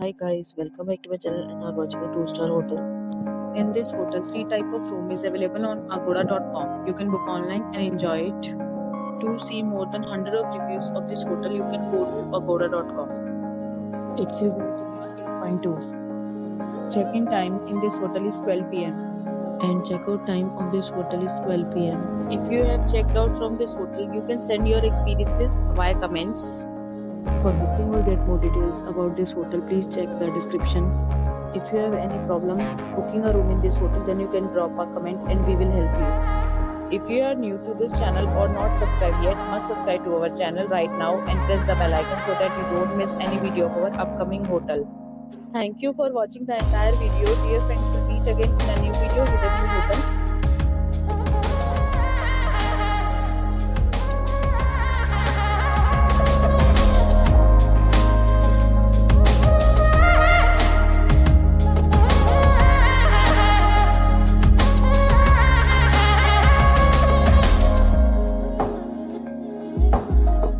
Hi guys, welcome back to my channel and are watching a 2-star hotel. In this hotel, three type of room is available on agoda.com. You can book online and enjoy it. To see more than 100 of reviews of this hotel, you can go to agoda.com. Its rating is 8.2. Check-in time in this hotel is 12 p.m. And checkout time of this hotel is 12 p.m. If you have checked out from this hotel, you can send your experiences via comments. For booking or get more details about this hotel, please check the description. If you have any problem booking a room in this hotel, then you can drop a comment and we will help you. If you are new to this channel or not subscribed yet, must subscribe to our channel right now and press the bell icon so that you don't miss any video of our upcoming hotel. Thank you for watching the entire video. Dear friends, we'll meet again in a new video with a new hotel.